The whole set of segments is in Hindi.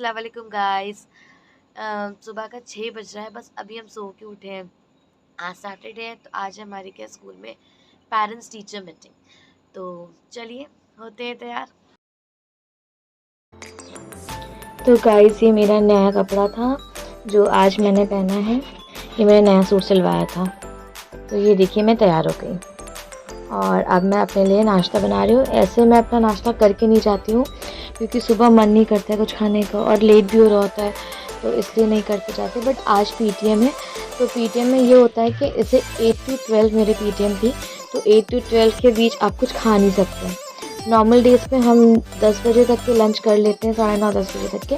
अस्सलाम वालेकुम गाइस। सुबह का 6 बज रहा है, बस अभी हम सो के उठे हैं। आज सैटरडे है तो आज है हमारे क्या स्कूल में पेरेंट्स टीचर मीटिंग। तो चलिए होते हैं तैयार। तो गाइस ये मेरा नया कपड़ा था जो आज मैंने पहना है। ये मेरा नया सूट सिलवाया था। तो ये देखिए मैं तैयार हो गई और अब मैं अपने लिए नाश्ता बना रही हूँ। ऐसे मैं अपना नाश्ता करके नहीं जाती हूँ क्योंकि सुबह मन नहीं करता है कुछ खाने का और लेट भी हो रहा होता है, तो इसलिए नहीं करके जाते। बट आज पीटीएम है, तो पीटीएम में ये होता है कि इसे 8 टू 12 मेरे पीटीएम थी, तो 8 टू 12 के बीच आप कुछ खा नहीं सकते। नॉर्मल डेज़ पे हम 10 बजे तक के लंच कर लेते हैं, 9:30 10 बजे तक के,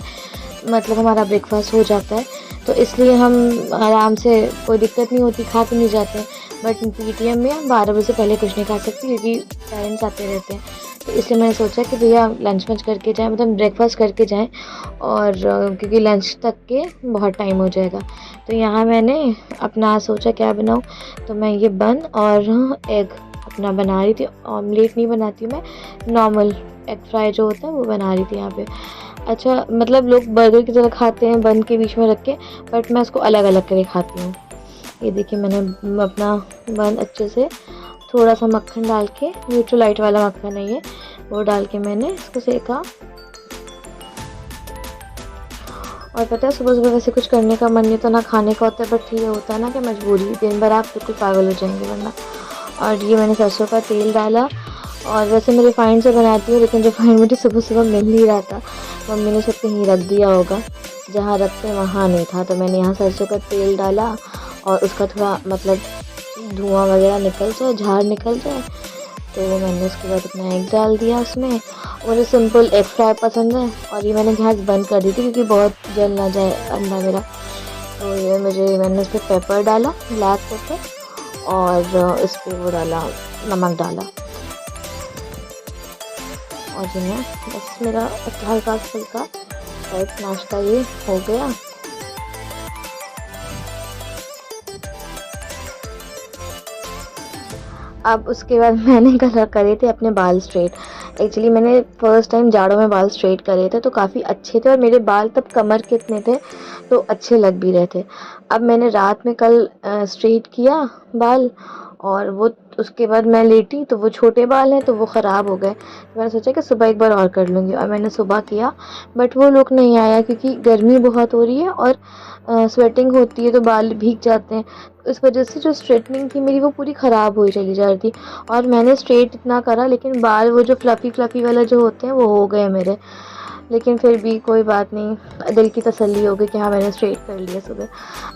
मतलब हमारा ब्रेकफास्ट हो जाता है, तो इसलिए हम आराम से, कोई दिक्कत नहीं होती, खा के नहीं जाते हैं। बट पीटीएम में हम 12 बजे से पहले कुछ नहीं खा सकते क्योंकि पेरेंट्स आते रहते हैं। तो इसलिए मैंने सोचा कि भैया लंच वंच करके जाएँ, मतलब ब्रेकफास्ट करके जाएँ, और क्योंकि लंच तक के बहुत टाइम हो जाएगा। तो यहाँ मैंने अपना सोचा क्या बनाऊँ, तो मैं ये बन और एग अपना बना रही थी। ऑमलेट नहीं बनाती मैं, नॉर्मल एग फ्राई जो होता है वो बना रही थी यहाँ पे। अच्छा, मतलब लोग बर्गर की तरह खाते हैं बन के बीच में रख के, बट मैं उसको अलग अलग करके खाती हूँ। ये देखिए मैंने अपना बन अच्छे से थोड़ा सा मक्खन डाल के, न्यूट्रलाइट वाला मक्खन है ये, वो डाल के मैंने इसको सेका। और पता है सुबह सुबह वैसे कुछ करने का मन नहीं तो ना खाने का होता है, बट ये होता है ना कि मजबूरी, दिन भर आप बिल्कुल पागल हो जाएंगे वरना। और ये मैंने सरसों का तेल डाला, और वैसे मैं रिफाइंड से बनाती हूँ लेकिन रिफाइंड मुझे सुबह सुबह मिल नहीं रहा था। मम्मी ने सब कहीं रख दिया होगा, जहाँ रखते हैं वहाँ नहीं था, तो मैंने यहाँ सरसों का तेल डाला और उसका थोड़ा मतलब धुआं वगैरह निकल जाए, झाड़ निकल जाए, तो मैंने उसके बाद अपना एग डाल दिया उसमें। मुझे सिंपल एग फ्राई पसंद है, और ये मैंने गैस बंद कर दी थी क्योंकि बहुत जल ना जाए अंडा मेरा। तो ये मैंने उस पर पेपर डाला, ब्लैक पेपर, और इस पर वो डाला, नमक डाला, और ये मैं बस मेरा हल्का फुल्का टाइप नाश्ता ये हो गया। अब उसके बाद मैंने कलर करे थे अपने बाल स्ट्रेट। एक्चुअली मैंने फ़र्स्ट टाइम जाड़ों में बाल स्ट्रेट करे थे तो काफ़ी अच्छे थे, और मेरे बाल तब कमर के इतने थे तो अच्छे लग भी रहे थे। अब मैंने रात में कल स्ट्रेट किया बाल, और वो उसके बाद मैं लेटी तो वो छोटे बाल हैं तो वो ख़राब हो गए। तो मैंने सोचा कि सुबह एक बार और कर लूँगी, और मैंने सुबह किया, बट वो लुक नहीं आया क्योंकि गर्मी बहुत हो रही है और स्वेटिंग होती है तो बाल भीग जाते हैं। इस वजह से जो स्ट्रेटनिंग थी मेरी वो पूरी ख़राब हुई चली जा रही थी, और मैंने स्ट्रेट इतना करा लेकिन बाल वो जो फ्लफ़ी फ्लफ़ी वाला जो होते हैं वो हो गए मेरे। लेकिन फिर भी कोई बात नहीं, दिल की तसल्ली हो गई कि हाँ मैंने स्ट्रेट कर लिया सुबह।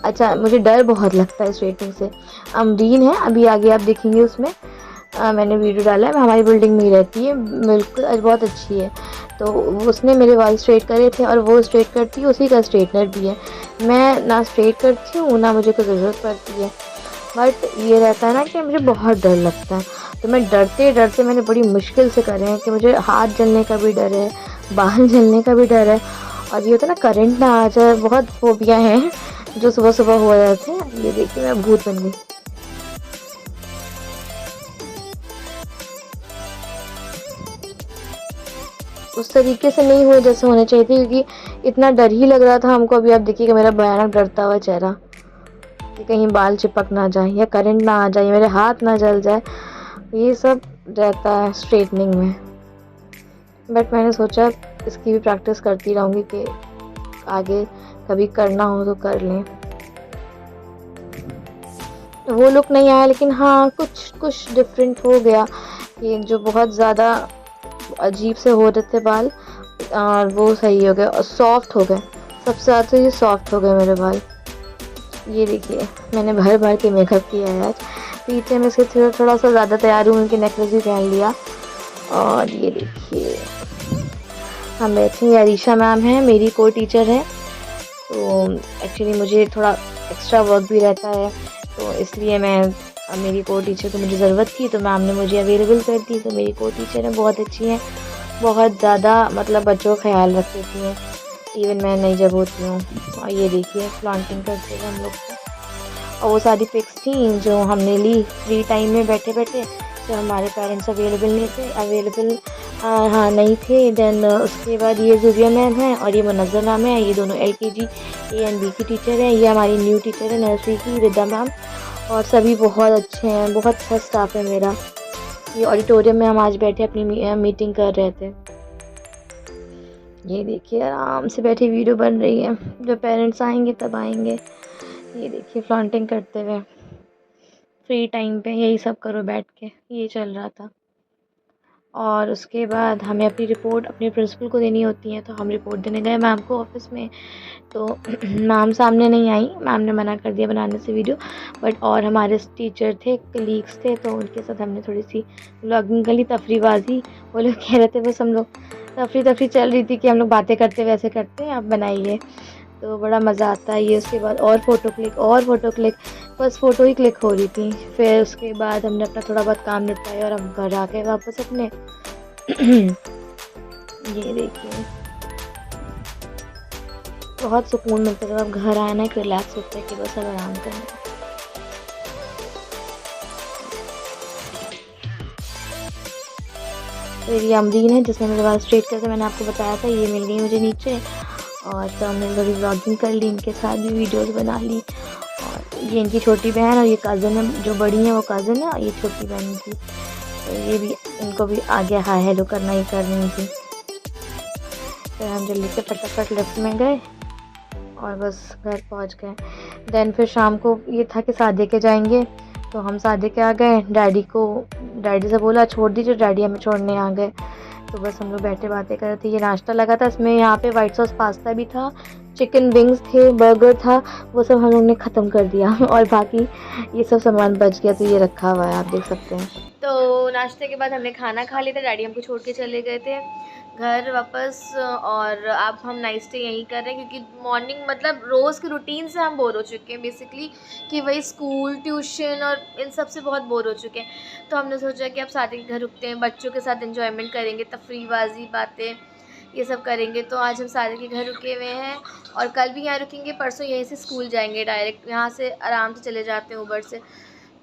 अच्छा, मुझे डर बहुत लगता है स्ट्रेटनिंग से। अमरीन है अभी आगे आप देखेंगे उसमें, मैंने वीडियो डाला है, हमारी बिल्डिंग में ही रहती है, बिल्कुल बहुत अच्छी है। तो उसने मेरे बाल स्ट्रेट करे थे और वो स्ट्रेट करती है, उसी का स्ट्रेटनर भी है। मैं ना स्ट्रेट करती हूँ ना मुझे कोई ज़रूरत पड़ती है, बट ये रहता है ना कि मुझे बहुत डर लगता है। तो मैं डरते डरते मैंने बड़ी मुश्किल से करे हैं कि मुझे हाथ जलने का भी डर है, बाल जलने का भी डर है, और ये होता है ना करंट ना आ जाए, बहुत फोबिया हैं जो सुबह सुबह हो जाते हैं। ये देखिए मैं भूत बन गई। उस तरीके से नहीं हुए जैसे होने चाहिए थे, क्योंकि इतना डर ही लग रहा था हमको। अभी आप देखिएगा मेरा भयानक डरता हुआ चेहरा, कि कहीं बाल चिपक ना जाए या करंट ना आ जाए या मेरे हाथ ना जल जाए, ये सब रहता है स्ट्रेटनिंग में। बट मैंने सोचा इसकी भी प्रैक्टिस करती रहूँगी कि आगे कभी करना हो तो कर लें। वो लुक नहीं आया, लेकिन हाँ कुछ कुछ डिफरेंट हो गया, कि जो बहुत ज़्यादा अजीब से हो रहे थे बाल, और वो सही हो गए और सॉफ्ट हो गए। सबसे ज़्यादा तो ये सॉफ्ट हो गए मेरे बाल। ये देखिए मैंने भर भर के मेकअप किया है आज। पीछे में इसके थोड़ा सा ज़्यादा तैयार हूँ, उनके नेकलेस भी पहन लिया। और ये देखिए हम बैठे हैं, अरीशा मैम है, मेरी को टीचर है। तो एक्चुअली मुझे थोड़ा एक्स्ट्रा वर्क भी रहता है, तो इसलिए मेरी को टीचर को मुझे ज़रूरत थी तो मैम ने मुझे अवेलेबल कर दी। तो मेरी को टीचर है, बहुत अच्छी हैं, बहुत ज़्यादा मतलब बच्चों का ख्याल रख लेती हैं, इवन मैं नहीं जब होती हूँ। और ये देखिए प्लांटिंग करते हैं हम लोग को। और वो सारी पिक्स थी जो हमने ली फ्री टाइम में बैठे बैठे, तो हमारे पेरेंट्स अवेलेबल हाँ नहीं थे। देन उसके बाद ये जुबिया मैम है और ये मुनज़्ज़र मैम है, ये दोनों LKG A एंड B की टीचर हैं। ये हमारी न्यू टीचर है नर्सरी की, रिदा मैम। और सभी बहुत अच्छे हैं, बहुत अच्छा स्टाफ है मेरा। ये ऑडिटोरियम में हम आज बैठे अपनी मीटिंग कर रहे थे। ये देखिए आराम से बैठी वीडियो बन रही है, जब पेरेंट्स आएंगे तब आएंगे। ये देखिए फ्लॉन्टिंग करते हुए, फ्री टाइम पे यही सब करो बैठ के, ये चल रहा था। और उसके बाद हमें अपनी रिपोर्ट अपने प्रिंसिपल को देनी होती है, तो हम रिपोर्ट देने गए मैम को ऑफिस में। तो मैम सामने नहीं आई, मैम ने मना कर दिया बनाने से वीडियो। बट और हमारे टीचर थे, कलीग्स थे, तो उनके साथ हमने थोड़ी सी व्लॉगिंग कर ली, तफरीबाजी। वो लोग कह रहे थे, बस हम लोग तफरी चल रही थी कि हम लोग बातें करते वैसे करते हैं, आप बनाइए, तो बड़ा मज़ा आता है ये। उसके बाद और फ़ोटो क्लिक, बस फ़ोटो ही क्लिक हो रही थी। फिर उसके बाद हमने अपना थोड़ा बहुत काम निपटाया और हम घर आ गए वापस अपने। ये देखिए बहुत सुकून मिलता है जब आप घर आए ना, एक रिलैक्स होता है कि बस अब आराम करना है। फिर ये अमरीन है जिसने मेरे बाल स्ट्रेट करके, मैंने आपको बताया था, ये मिल गई मुझे नीचे। और तो हमने थोड़ी व्लॉगिंग कर ली, इनके साथ भी वीडियोस बना ली। और ये इनकी छोटी बहन और ये कज़न है, जो बड़ी है वो कज़न है और ये छोटी बहन थी, तो ये भी, इनको भी आगे हाय हेलो करना ही करनी थी। फिर हम जल्दी से फटाफट लिफ्ट में गए और बस घर पहुंच गए। देन फिर शाम को ये था कि सादे के जाएंगे, तो हम सादे के आ गए। डैडी से बोला छोड़ दीजिए, डैडी हमें छोड़ने आ गए। तो बस हम लोग बैठे बातें कर रहे थे। ये नाश्ता लगा था, इसमें यहाँ पे वाइट सॉस पास्ता भी था, चिकन विंग्स थे, बर्गर था, वो सब हम लोग ने ख़त्म कर दिया। और बाकी ये सब सामान बच गया, तो ये रखा हुआ है, आप देख सकते हैं। तो नाश्ते के बाद हमने खाना खा लिया था, डैडी हमको छोड़ के चले गए थे घर वापस। और अब हम नाइट स्टे यहीं कर रहे हैं, क्योंकि मॉर्निंग मतलब रोज़ के रूटीन से हम बोर हो चुके हैं बेसिकली, कि वही स्कूल ट्यूशन और इन सब से बहुत बोर हो चुके हैं। तो हमने सोचा कि अब सादे के घर रुकते हैं, बच्चों के साथ एंजॉयमेंट करेंगे, तफरीबाजी बातें ये सब करेंगे। तो आज हम सादे के घर रुके हुए हैं और कल भी यहाँ रुकेंगे, परसों यहीं से स्कूल जाएंगे डायरेक्ट, यहाँ से आराम से चले जाते हैं ऊबर से।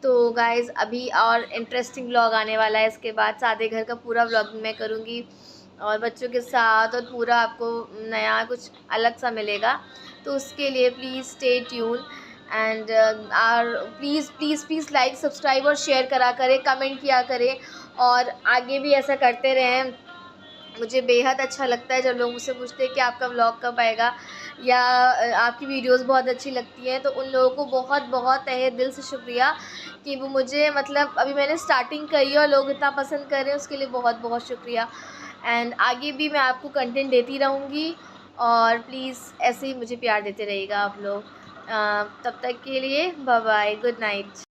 तो गाइज़ अभी और इंटरेस्टिंग व्लॉग आने वाला है, इसके बाद सादे घर का पूरा व्लॉगिंग मैं करूँगी और बच्चों के साथ, और पूरा आपको नया कुछ अलग सा मिलेगा। तो उसके लिए please stay tune and please like subscribe और शेयर करा करें, कमेंट किया करें, और आगे भी ऐसा करते रहें। मुझे बेहद अच्छा लगता है जब लोग मुझसे पूछते हैं कि आपका व्लॉग कब आएगा, या आपकी वीडियोस बहुत अच्छी लगती हैं। तो उन लोगों को बहुत बहुत तहे दिल से शुक्रिया कि वो मुझे, मतलब अभी मैंने स्टार्टिंग करी है और लोग इतना पसंद कर रहे हैं, उसके लिए बहुत बहुत शुक्रिया। एंड आगे भी मैं आपको कंटेंट देती रहूँगी, और प्लीज़ ऐसे ही मुझे प्यार देते रहिएगा आप लोग। तब तक के लिए बाय बाय, गुड नाइट।